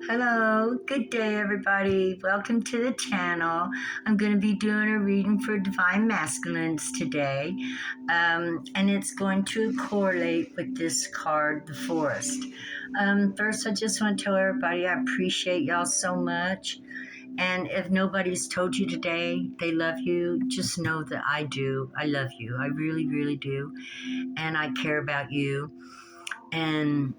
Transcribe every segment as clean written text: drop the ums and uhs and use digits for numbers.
Hello, good day, everybody. Welcome to the channel. I'm going to be doing a reading for Divine Masculines today, and it's going to correlate with this card, the Forest. First, I just want to tell everybody I appreciate y'all so much. And if nobody's told you today they love you, just know that I do. I love you. I really, really do. And I care about you. And,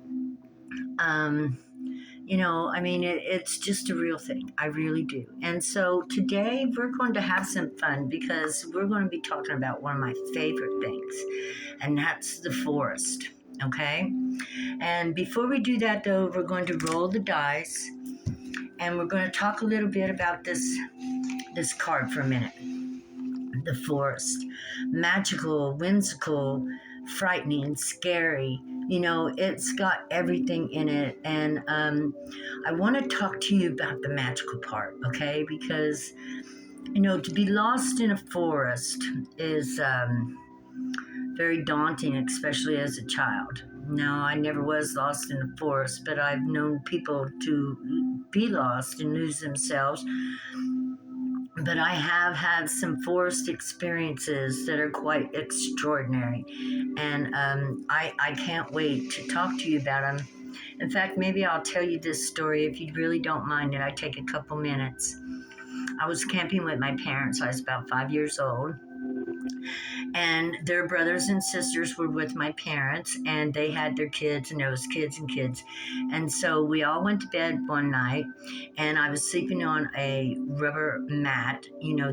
it's just a real thing. I really do. And so today we're going to have some fun because we're going to be talking about one of my favorite things, and that's the forest. Okay? And before we do that, though, we're going to roll the dice and we're going to talk a little bit about this card for a minute. The forest. Magical, whimsical, frightening, scary. It's got everything in it. And I want to talk to you about the magical part, okay? Because, to be lost in a forest is very daunting, especially as a child. Now, I never was lost in a forest, but I've known people to be lost and lose themselves. But I have had some forest experiences that are quite extraordinary, and I can't wait to talk to you about them. In fact, maybe I'll tell you this story if you really don't mind it. I take a couple minutes. I was camping with my parents. I was about 5 years old, and their brothers and sisters were with my parents, and they had their kids, and there was kids and kids. And so we all went to bed one night, and I was sleeping on a rubber mat,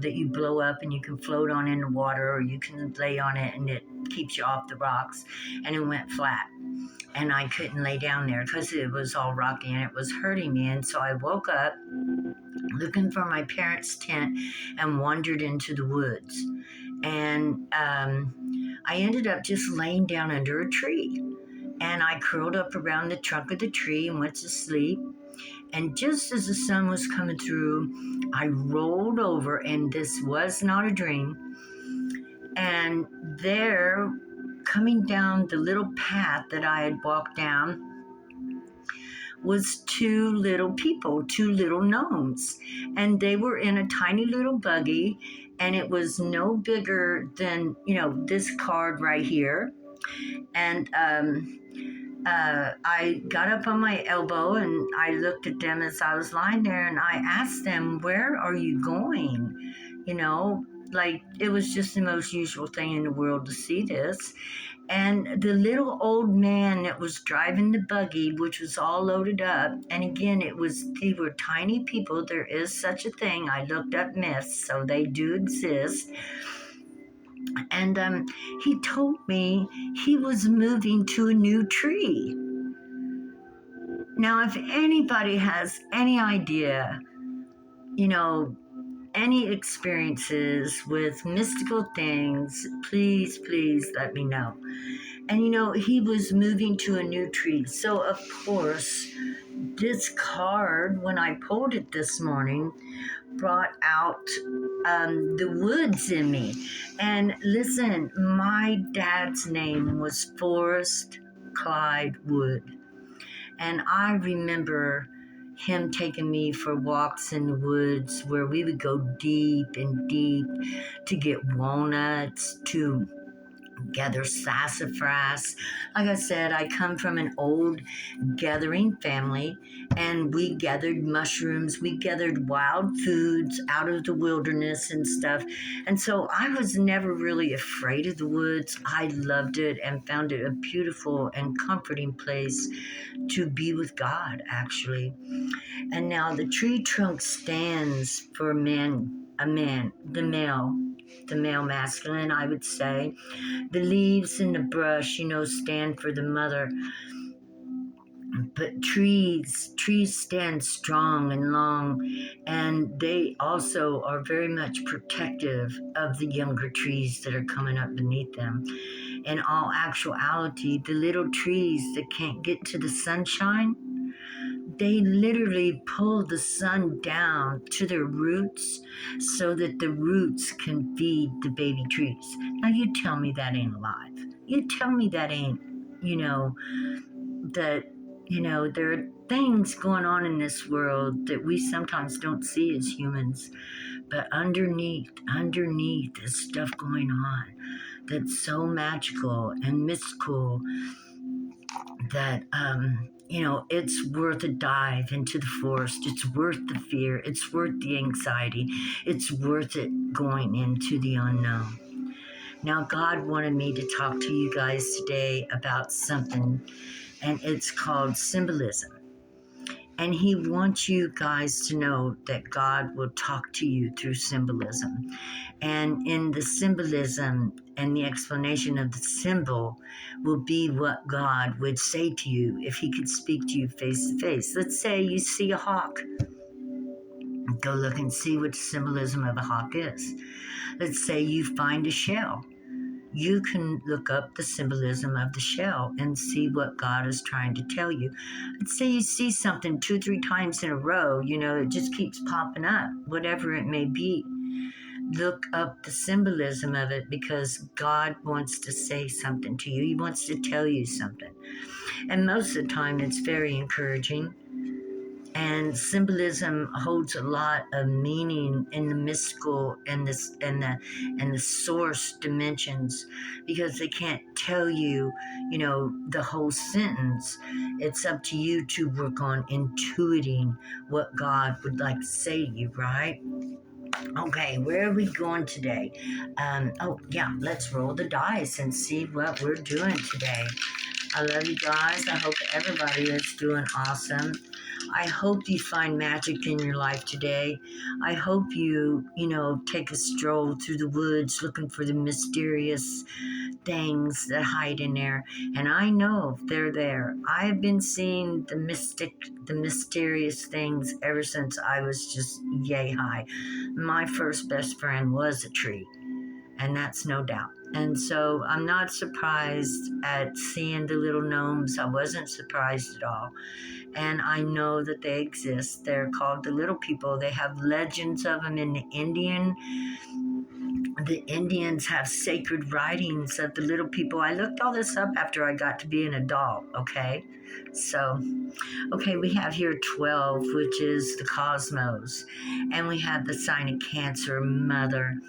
that you blow up and you can float on in the water, or you can lay on it and it keeps you off the rocks. And it went flat, and I couldn't lay down there because it was all rocky and it was hurting me. And so I woke up looking for my parents' tent and wandered into the woods. And I ended up just laying down under a tree. And I curled up around the trunk of the tree and went to sleep. And just as the sun was coming through, I rolled over, and this was not a dream. And there, coming down the little path that I had walked down, was two little people, two little gnomes. And they were in a tiny little buggy, and it was no bigger than, this card right here. And I got up on my elbow and I looked at them as I was lying there, and I asked them, "Where are you going?" Like it was just the most usual thing in the world to see this. And the little old man that was driving the buggy, which was all loaded up, and again, they were tiny people. There is such a thing. I looked up myths, so they do exist. And he told me he was moving to a new tree. Now, if anybody has any idea, any experiences with mystical things, please let me know. And he was moving to a new tree. So, of course, this card, when I pulled it this morning, brought out the woods in me. And listen, my dad's name was Forrest Clyde Wood. And I remember him taking me for walks in the woods where we would go deep and deep to get walnuts, to gather sassafras. Like I said, I come from an old gathering family, and we gathered mushrooms, we gathered wild foods out of the wilderness and stuff. And so I was never really afraid of the woods. I loved it and found it a beautiful and comforting place to be with God, actually. And now the tree trunk stands for the male masculine, I would say. The leaves in the brush, stand for the mother. But trees stand strong and long, and they also are very much protective of the younger trees that are coming up beneath them. In all actuality, the little trees that can't get to the sunshine, they literally pull the sun down to their roots so that the roots can feed the baby trees. Now, you tell me that ain't alive. You tell me that ain't, that There are things going on in this world that we sometimes don't see as humans, but underneath is stuff going on that's so magical and mystical that it's worth a dive into the forest. It's worth the fear. It's worth the anxiety. It's worth it going into the unknown. Now, God wanted me to talk to you guys today about something, and it's called symbolism. And He wants you guys to know that God will talk to you through symbolism. And in the symbolism and the explanation of the symbol will be what God would say to you if He could speak to you face to face. Let's say you see a hawk. Go look and see what the symbolism of a hawk is. Let's say you find a shell. You can look up the symbolism of the shell and see what God is trying to tell you. Let's say you see something 2-3 times in a row, it just keeps popping up, whatever it may be. Look up the symbolism of it, because God wants to say something to you. He wants to tell you something. And most of the time it's very encouraging. And symbolism holds a lot of meaning in the mystical and the source dimensions, because they can't tell you, the whole sentence. It's up to you to work on intuiting what God would like to say to you, right? Okay, where are we going today? Let's roll the dice and see what we're doing today. I love you guys. I hope everybody is doing awesome. I hope you find magic in your life today. I hope you, take a stroll through the woods looking for the mysterious things that hide in there. And I know they're there. I've been seeing the mysterious things ever since I was just yay high. My first best friend was a tree, and that's no doubt. And so I'm not surprised at seeing the little gnomes. I wasn't surprised at all. And I know that they exist. They're called the little people. They have legends of them in the Indians have sacred writings of the little people. I looked all this up after I got to be an adult, okay? So, we have here 12, which is the cosmos. And we have the sign of Cancer, Mother.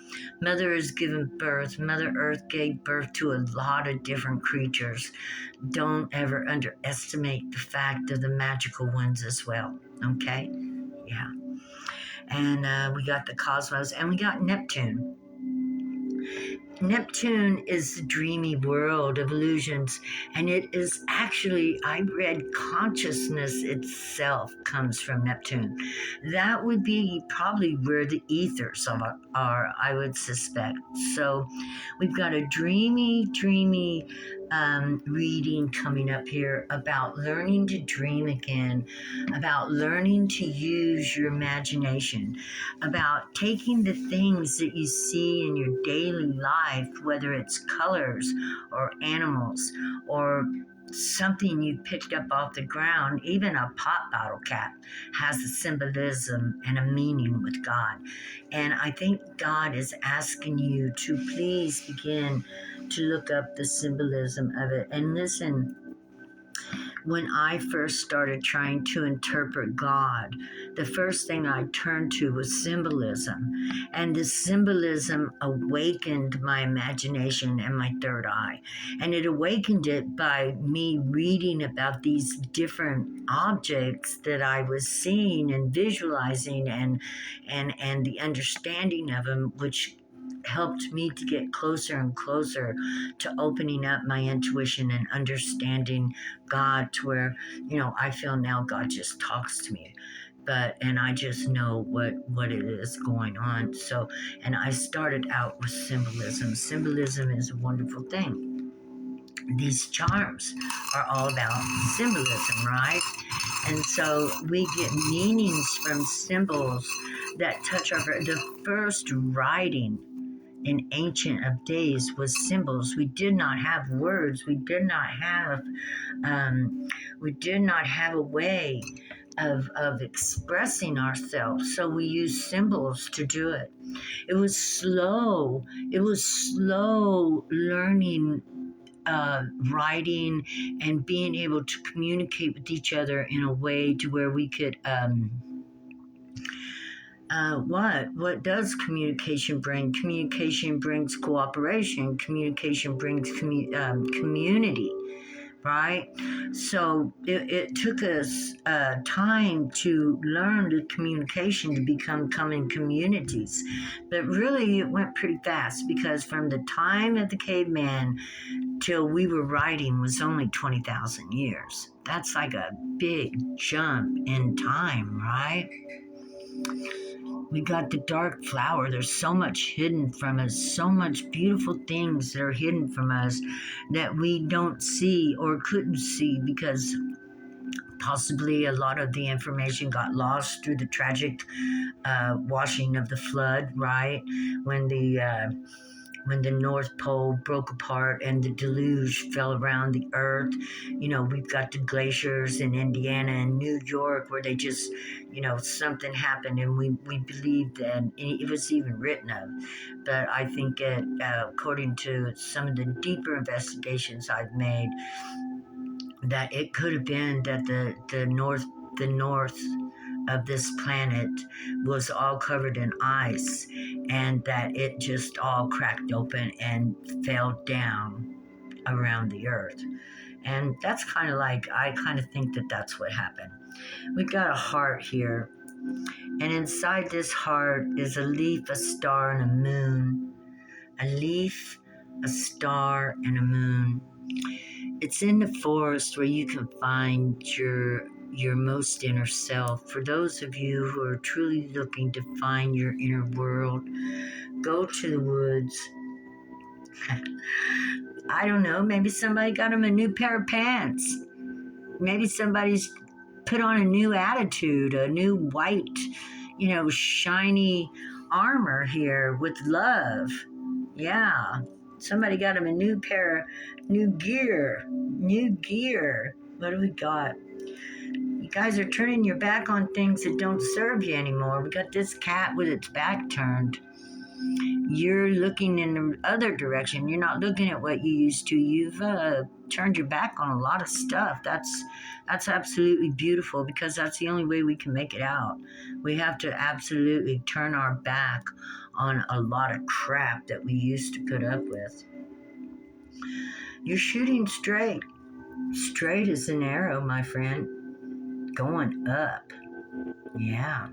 Mother is given birth. Mother Earth gave birth to a lot of different creatures. Don't ever underestimate the fact of the magical ones as well, okay? Yeah. And we got the cosmos, and we got Neptune. Neptune is the dreamy world of illusions, and it is actually, I read, consciousness itself comes from Neptune. That would be probably where the ethers are, I would suspect. So we've got a dreamy reading coming up here about learning to dream again, about learning to use your imagination, about taking the things that you see in your daily life, whether it's colors or animals or something you picked up off the ground. Even a pop bottle cap has a symbolism and a meaning with God. And I think God is asking you to please begin to look up the symbolism of it. And listen, when I first started trying to interpret God, the first thing I turned to was symbolism. And the symbolism awakened my imagination and my third eye. And it awakened it by me reading about these different objects that I was seeing and visualizing, and the understanding of them, which helped me to get closer and closer to opening up my intuition and understanding God, to where, I feel now God just talks to me. And I just know what it is going on. So, and I started out with symbolism. Symbolism is a wonderful thing. These charms are all about symbolism, right? And so we get meanings from symbols that touch the first writing in ancient of days was symbols. We did not have words. We did not have a way of expressing ourselves. So we used symbols to do it. It was slow learning writing and being able to communicate with each other in a way to where we could what does communication bring? Communication brings cooperation. Communication brings community, right? So it took us time to learn the communication to become common communities. But really, it went pretty fast because from the time of the caveman till we were writing was only 20,000 years. That's like a big jump in time, right? We got the dark flower. There's so much hidden from us, so much beautiful things that are hidden from us that we don't see or couldn't see because possibly a lot of the information got lost through the tragic washing of the flood, right? When the North Pole broke apart and the deluge fell around the earth. We've got the glaciers in Indiana and New York where they just, something happened and we believed that it was even written of. But I think according to some of the deeper investigations I've made, that it could have been that the north of this planet was all covered in ice and that it just all cracked open and fell down around the earth. And that's kind of like, I kind of think that that's what happened. We've got a heart here, and inside this heart is a leaf, a star, and a moon. A leaf, a star, and a moon. It's in the forest where you can find your most inner self. For those of you who are truly looking to find your inner world, go to the woods. I don't know, maybe somebody got them a new pair of pants. Maybe somebody's put on a new attitude, a new white, shiny armor here with love. Yeah. Somebody got them a new pair, new gear. What do we got? You guys are turning your back on things that don't serve you anymore. We got this cat with its back turned. You're looking in the other direction. You're not looking at what you used to. You've turned your back on a lot of stuff. That's absolutely beautiful because that's the only way we can make it out. We have to absolutely turn our back on a lot of crap that we used to put up with. You're shooting straight. Straight as an arrow, my friend. Going up. Yeah.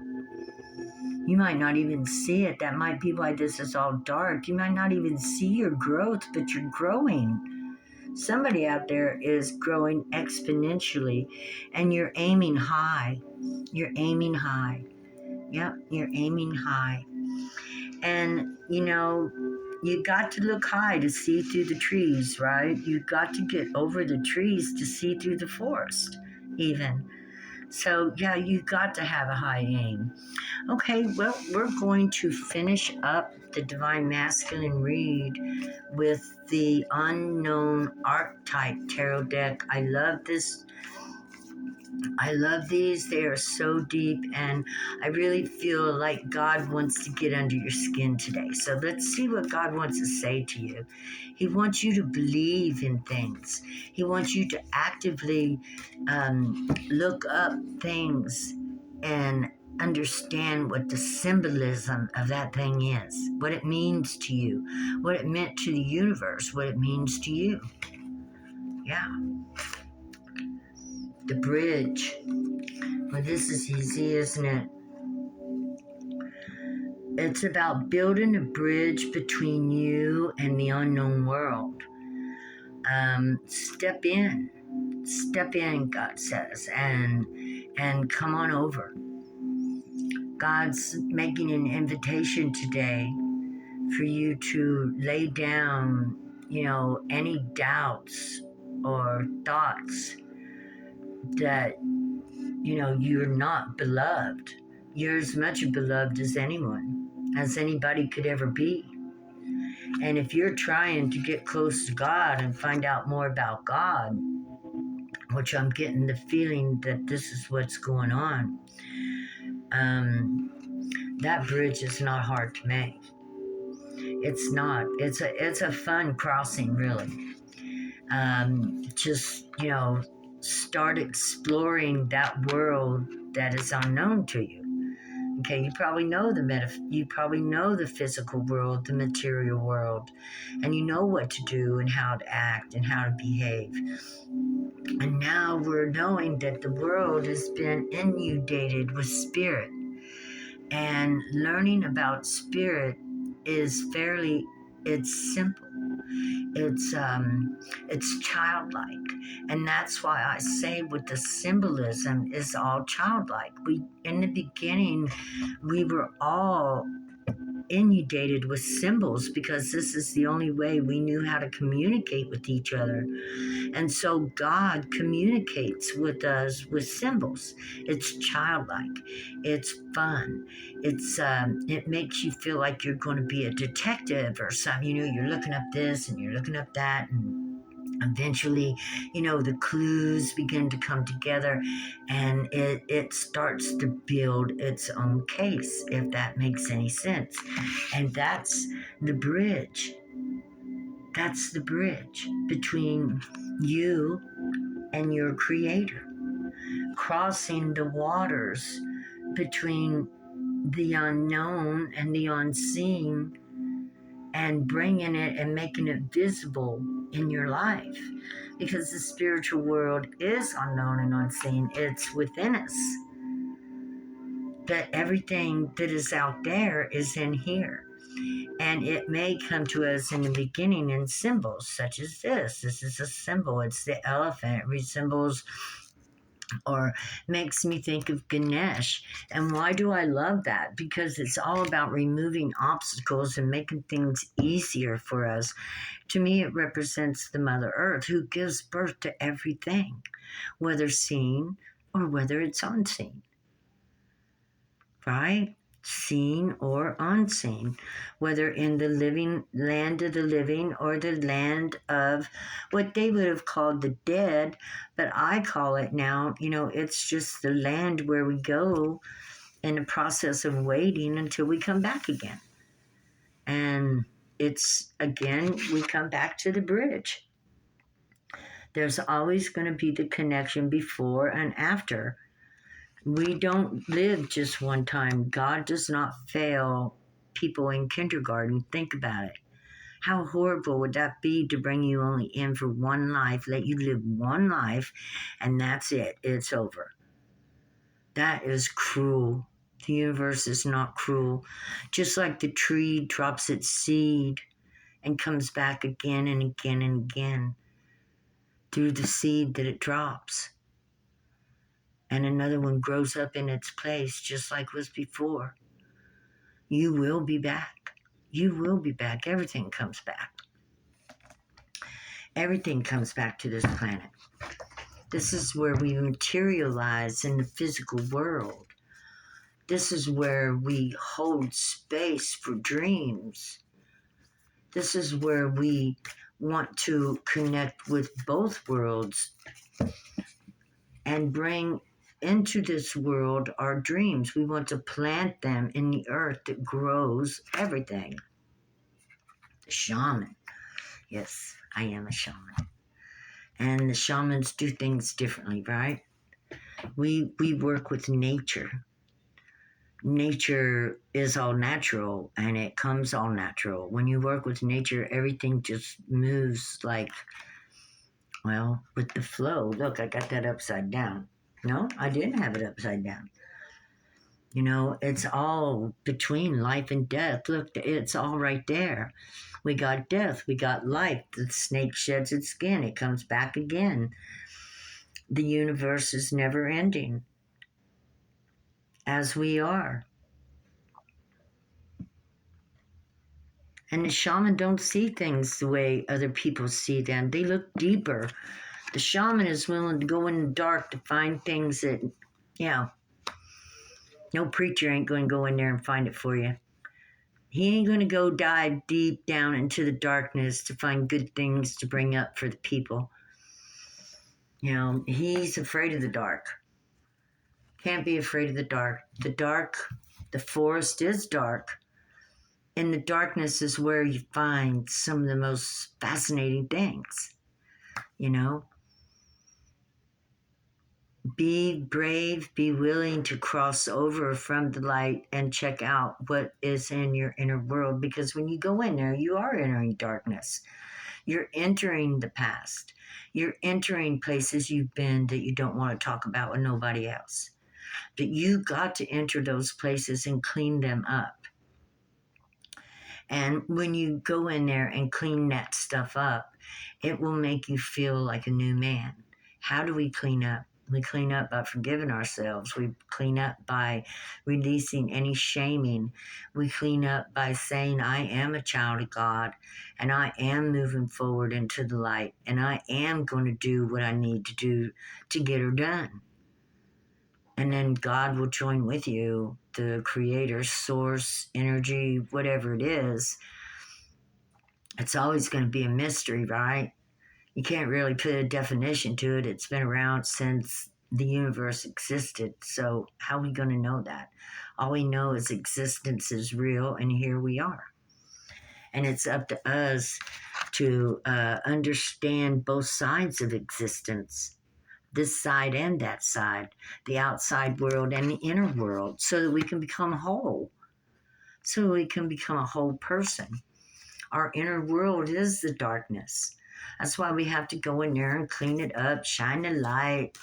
You might not even see it. That might be why this is all dark. You might not even see your growth, but you're growing. Somebody out there is growing exponentially, and you're aiming high. You're aiming high. Yep, you're aiming high. And, you got to look high to see through the trees, right? You got to get over the trees to see through the forest, even. So, yeah, you got to have a high aim. Okay, well, we're going to finish up the Divine Masculine read with the Unknown Archetype Tarot deck. I love this. I love these. They are so deep, and I really feel like God wants to get under your skin today. So let's see what God wants to say to you. He wants you to believe in things. He wants you to actively look up things and understand what the symbolism of that thing is, what it means to you, what it meant to the universe, what it means to you. Yeah. The bridge. Well, this is easy, isn't it? It's about building a bridge between you and the unknown world. Step in, God says, and come on over. God's making an invitation today for you to lay down, any doubts or thoughts that, you're not beloved. You're as much beloved as anyone, as anybody could ever be. And if you're trying to get close to God and find out more about God, which I'm getting the feeling that this is what's going on, that bridge is not hard to make. It's not. It's a fun crossing, really. just, start exploring that world that is unknown to you. Okay, you probably know you probably know the physical world, the material world, and you know what to do and how to act and how to behave. And now we're knowing that the world has been inundated with spirit, and learning about spirit is it's simple. It's childlike, and that's why I say with the symbolism is all childlike. We in the beginning we were all inundated with symbols because this is the only way we knew how to communicate with each other. And so God communicates with us with symbols. It's childlike. It's fun. It makes you feel like you're going to be a detective or something. You're looking up this and you're looking up that, and eventually, the clues begin to come together, and it starts to build its own case, if that makes any sense. And that's the bridge. That's the bridge between you and your creator, crossing the waters between the unknown and the unseen, and bringing it and making it visible in your life. Because the spiritual world is unknown and unseen, it's within us. But everything that is out there is in here. And it may come to us in the beginning in symbols such as this. This is a symbol. It's the elephant. It resembles or makes me think of Ganesh. And why do I love that? Because it's all about removing obstacles and making things easier for us. To me, it represents the Mother Earth, who gives birth to everything, whether seen or whether it's unseen. Right? Seen or unseen, whether in the living land of the living or the land of what they would have called the dead, but I call it now, it's just the land where we go in the process of waiting until we come back again. And it's, again, we come back to the bridge. There's always going to be the connection before and after. We don't live just one time. God does not fail people in kindergarten. Think about it. How horrible would that be to bring you only in for one life, let you live one life, and that's it. It's over. That is cruel. The universe is not cruel. Just like the tree drops its seed and comes back again and again and again through the seed that it drops. And another one grows up in its place just like was before. You will be back. You will be back. Everything comes back. Everything comes back to this planet. This is where we materialize in the physical world. This is where we hold space for dreams. This is where we want to connect with both worlds and bring into this world our dreams. We want to plant them in the earth that grows everything. The shaman. Yes, I am a shaman. And the shamans do things differently, right? We work with nature. Nature is all natural and it comes all natural. When you work with nature, everything just moves like, well, with the flow. Look, I got that upside down. No, I didn't have it upside down. It's all between life and death. Look, it's all right there. We got death, we got life. The snake sheds its skin, it comes back again. The universe is never ending, as we are. And the shaman don't see things the way other people see them. They look deeper. The shaman is willing to go in the dark to find things that, no preacher ain't going to go in there and find it for you. He ain't going to go dive deep down into the darkness to find good things to bring up for the people. He's afraid of the dark. Can't be afraid of the dark. The forest is dark. In the darkness is where you find some of the most fascinating things. you know. Be brave, be willing to cross over from the light and check out what is in your inner world, because when you go in there, you are entering darkness. You're entering the past. You're entering places you've been that you don't want to talk about with nobody else. But you got to enter those places and clean them up. And when you go in there and clean that stuff up, it will make you feel like a new man. How do we clean up? We clean up by forgiving ourselves. We clean up by releasing any shaming. We clean up by saying, I am a child of God and I am moving forward into the light and I am going to do what I need to do to get her done. And then God will join with you, the creator, source, energy, whatever it is. It's always going to be a mystery, right? You can't really put a definition to it. It's been around since the universe existed. So how are we going to know that? All we know is existence is real, and here we are. And it's up to us to understand both sides of existence, this side and that side, the outside world and the inner world, so that we can become whole, so we can become a whole person. Our inner world is the darkness. That's why we have to go in there and clean it up, shine the light,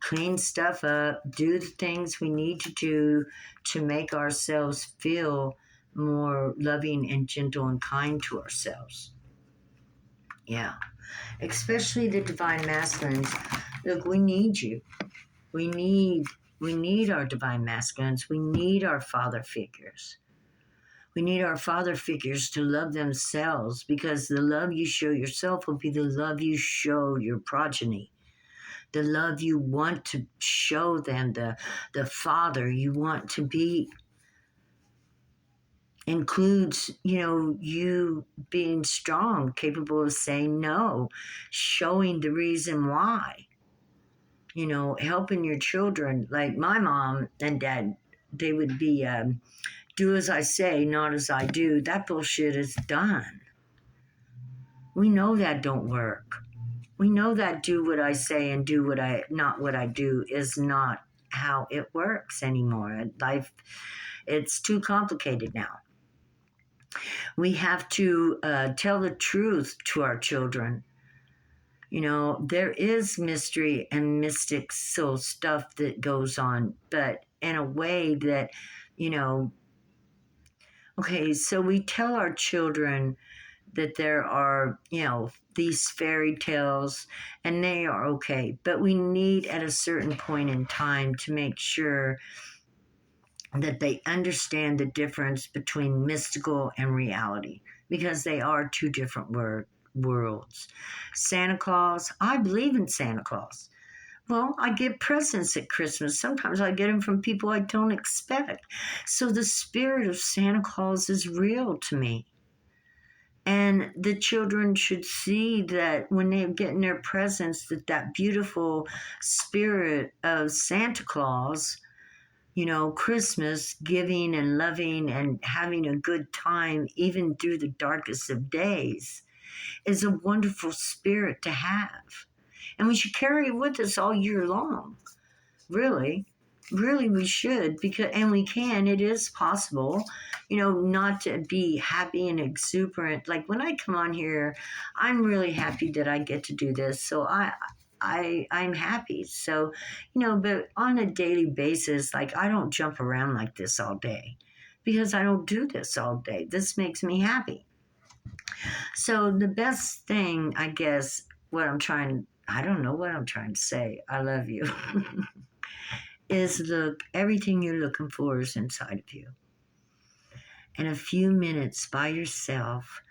clean stuff up, do the things we need to do to make ourselves feel more loving and gentle and kind to ourselves. Yeah. Especially the divine masculines. Look, we need you. We need our divine masculines. We need our father figures. We need our father figures to love themselves, because the love you show yourself will be the love you show your progeny. The love you want to show them, the father you want to be, includes, you being strong, capable of saying no, showing the reason why, helping your children. Like my mom and dad, they would be, do as I say, not as I do. That bullshit is done. We know that don't work. We know that do what I say and do not what I do is not how it works anymore. Life, it's too complicated now. We have to tell the truth to our children. There is mystery and mystic soul stuff that goes on, but in a way that, okay, so we tell our children that there are, these fairy tales, and they are okay, but we need at a certain point in time to make sure that they understand the difference between mystical and reality, because they are two different worlds. Santa Claus, I believe in Santa Claus. Well, I get presents at Christmas. Sometimes I get them from people I don't expect. So the spirit of Santa Claus is real to me. And the children should see that when they're getting their presents, that beautiful spirit of Santa Claus, Christmas, giving and loving and having a good time, even through the darkest of days, is a wonderful spirit to have. And we should carry it with us all year long. Really, really we should, and we can. It is possible, not to be happy and exuberant. Like when I come on here, I'm really happy that I get to do this. So I'm happy. So, but on a daily basis, like I don't jump around like this all day, because I don't do this all day. This makes me happy. So the best thing, I guess, I don't know what I'm trying to say. I love you. Is look, everything you're looking for is inside of you. And a few minutes by yourself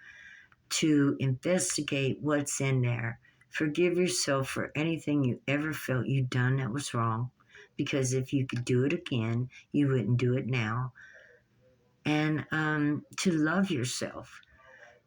to investigate what's in there. Forgive yourself for anything you ever felt you'd done that was wrong, because if you could do it again, you wouldn't do it now. And to love yourself,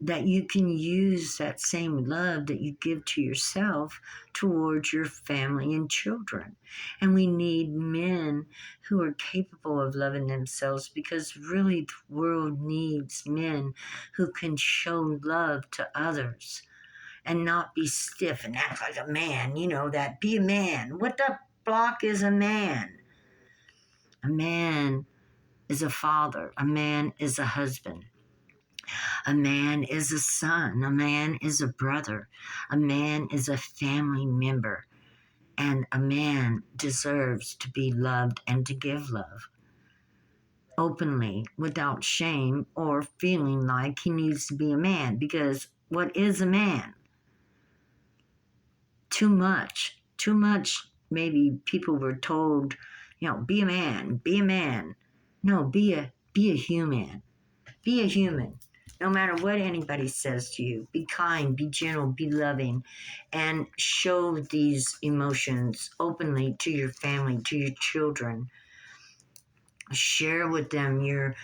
that you can use that same love that you give to yourself towards your family and children. And we need men who are capable of loving themselves, because really the world needs men who can show love to others and not be stiff and act like a man. That be a man. What the block is a man? A man is a father. A man is a husband. A man is a son. A man is a brother. A man is a family member. And a man deserves to be loved and to give love openly, without shame or feeling like he needs to be a man. Because what is a man? Too much. Maybe people were told, be a man, be a man. No, be a human. Be a human. No matter what anybody says to you, be kind, be gentle, be loving, and show these emotions openly to your family, to your children. Share with them your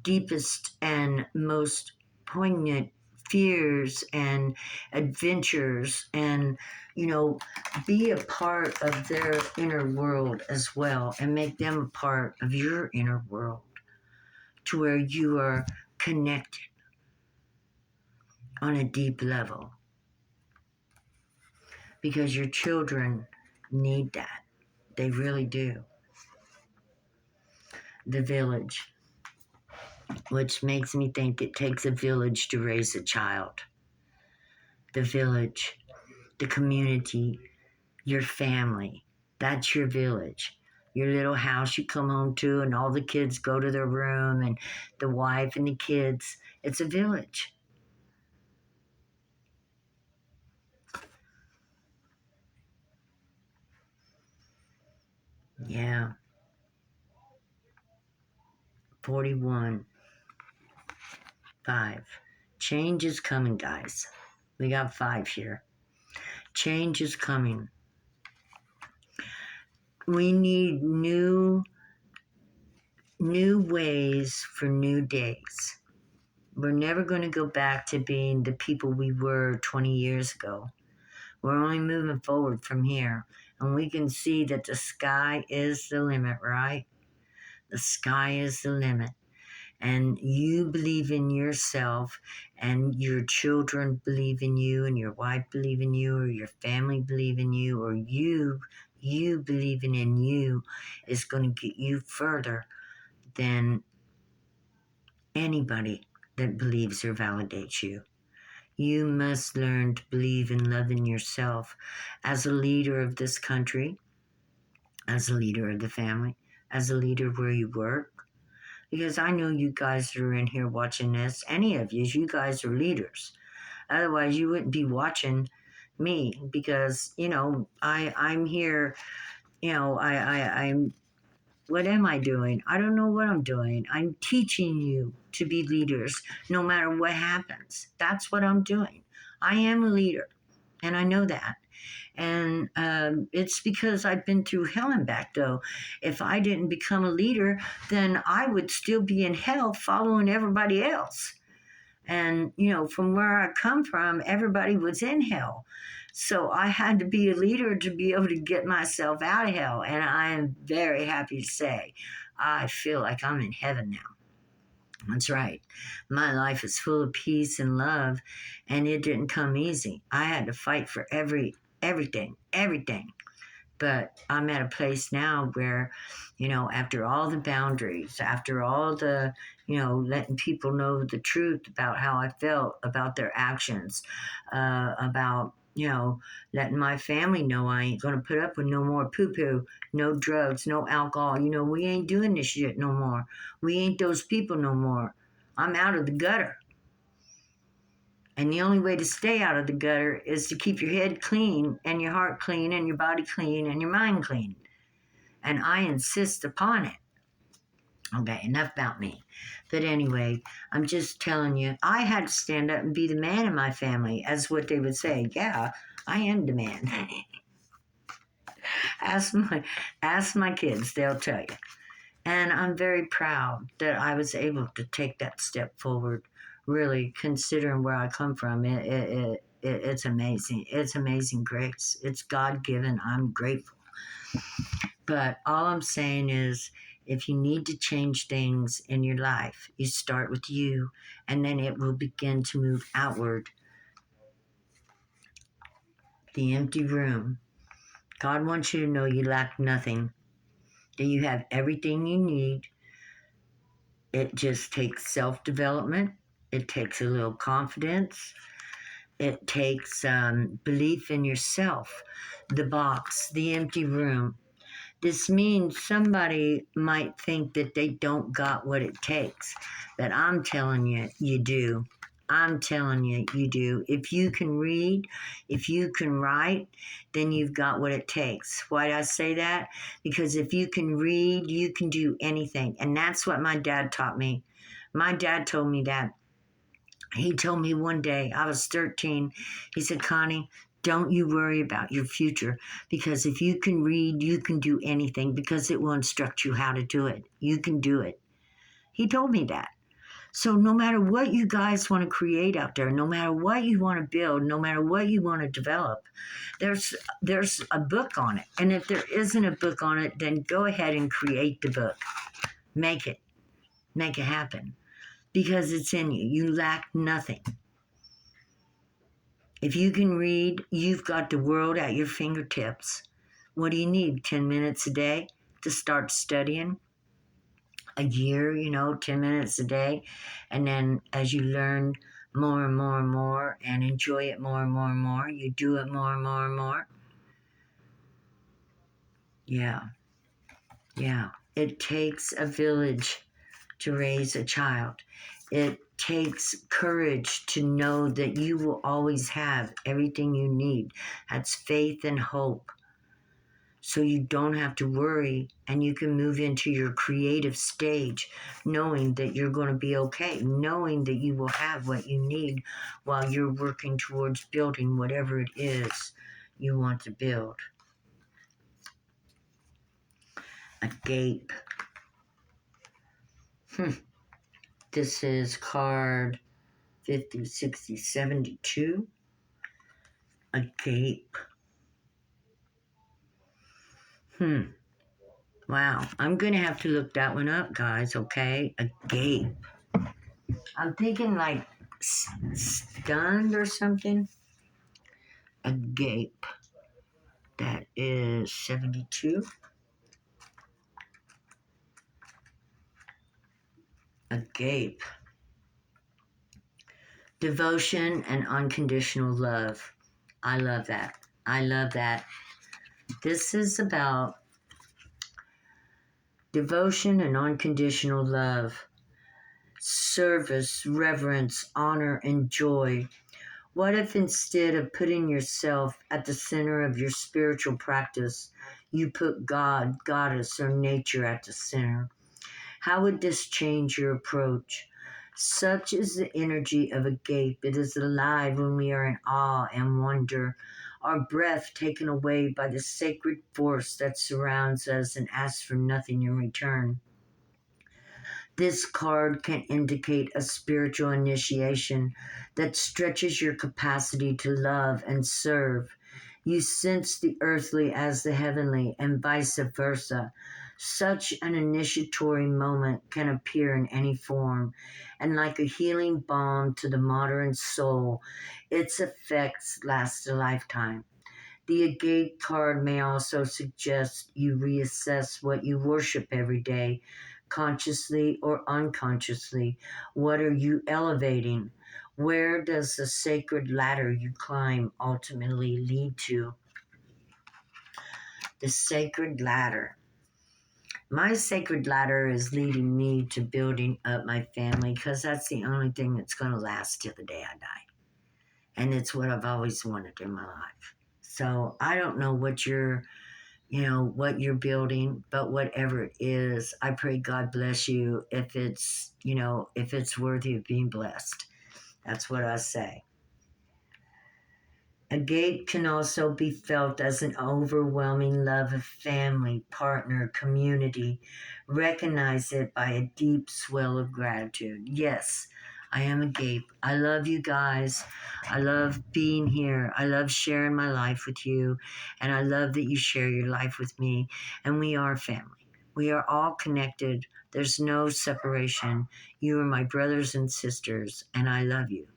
deepest and most poignant fears and adventures, and be a part of their inner world as well, and make them a part of your inner world, to where you are connected on a deep level, because your children need that. They really do. The village, which makes me think it takes a village to raise a child. The village, the community, your family, that's your village. Your little house you come home to, and all the kids go to their room, and the wife and the kids. It's a village. Yeah. 41. 5. Change is coming, guys. We got 5 here. Change is coming. We need new ways for new days. We're never going to go back to being the people we were 20 years ago. We're only moving forward from here. And we can see that the sky is the limit, right? The sky is the limit. And you believe in yourself, and your children believe in you, and your wife believe in you, or your family believe in you, or you believing in you is going to get you further than anybody that believes or validates you. You must learn to believe and love in yourself as a leader of this country, as a leader of the family, as a leader where you work. Because I know you guys that are in here watching this, any of you guys are leaders. Otherwise, you wouldn't be watching me, because, I'm here, I'm, what am I doing? I don't know what I'm doing. I'm teaching you to be leaders no matter what happens. That's what I'm doing. I am a leader, and I know that. And it's because I've been through hell and back, though. If I didn't become a leader, then I would still be in hell following everybody else. And, from where I come from, everybody was in hell. So I had to be a leader to be able to get myself out of hell. And I am very happy to say I feel like I'm in heaven now. That's right. My life is full of peace and love, and it didn't come easy. I had to fight for everything. But I'm at a place now where, after all the boundaries, after all the, letting people know the truth about how I felt about their actions, about, letting my family know I ain't going to put up with no more poo-poo, no drugs, no alcohol. We ain't doing this shit no more. We ain't those people no more. I'm out of the gutter. And the only way to stay out of the gutter is to keep your head clean, and your heart clean, and your body clean, and your mind clean. And I insist upon it. Okay, enough about me. But anyway, I'm just telling you, I had to stand up and be the man in my family, as what they would say. Yeah, I am the man. Ask my kids, they'll tell you. And I'm very proud that I was able to take that step forward. Really, considering where I come from, it's amazing. It's amazing grace. It's God-given. I'm grateful. But all I'm saying is, if you need to change things in your life, you start with you, and then it will begin to move outward the empty room. God wants you to know you lack nothing, that you have everything you need. It just takes self-development. It takes a little confidence. It takes belief in yourself. The box, the empty room. This means somebody might think that they don't got what it takes, but I'm telling you, you do. I'm telling you, you do. If you can read, if you can write, then you've got what it takes. Why do I say that? Because if you can read, you can do anything. And that's what my dad taught me. My dad told me that. He told me one day, I was 13, he said, Connie, don't you worry about your future, because if you can read, you can do anything, because it will instruct you how to do it. You can do it. He told me that. So no matter what you guys want to create out there, no matter what you want to build, no matter what you want to develop, there's a book on it. And if there isn't a book on it, then go ahead and create the book. Make it happen, because it's in you. You lack nothing. If you can read, you've got the world at your fingertips. What do you need? 10 minutes a day to start studying? A year, 10 minutes a day. And then as you learn more and more and more and enjoy it more and more and more, you do it more and more and more. Yeah. It takes a village to raise a child. It takes courage to know that you will always have everything you need. That's faith and hope. So you don't have to worry, and you can move into your creative stage knowing that you're going to be okay, knowing that you will have what you need while you're working towards building whatever it is you want to build. A gape. This is card 50, 60, 72. A gape. Wow. I'm going to have to look that one up, guys, okay? A gape. I'm thinking like stunned or something. A gape. That is 72. A gape. Devotion and unconditional love. I love that. I love that. This is about devotion and unconditional love, service, reverence, honor, and joy. What if instead of putting yourself at the center of your spiritual practice, you put God, Goddess, or nature at the center? How would this change your approach? Such is the energy of a gape. It is alive when we are in awe and wonder, our breath taken away by the sacred force that surrounds us and asks for nothing in return. This card can indicate a spiritual initiation that stretches your capacity to love and serve. You sense the earthly as the heavenly and vice versa. Such an initiatory moment can appear in any form, and like a healing balm to the modern soul, its effects last a lifetime. The agate card may also suggest you reassess what you worship every day, consciously or unconsciously. What are you elevating? Where does the sacred ladder you climb ultimately lead to? The sacred ladder. My sacred ladder is leading me to building up my family, because that's the only thing that's going to last till the day I die. And it's what I've always wanted in my life. So I don't know what you're building, but whatever it is, I pray God bless you if it's worthy of being blessed. That's what I say. A gate can also be felt as an overwhelming love of family, partner, community. Recognize it by a deep swell of gratitude. Yes, I am a gape. I love you guys. I love being here. I love sharing my life with you. And I love that you share your life with me. And we are family. We are all connected. There's no separation. You are my brothers and sisters, and I love you.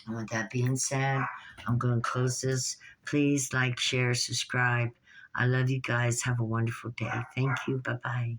And with that being said, I'm going to close this. Please like, share, subscribe. I love you guys. Have a wonderful day. Thank you. Bye bye.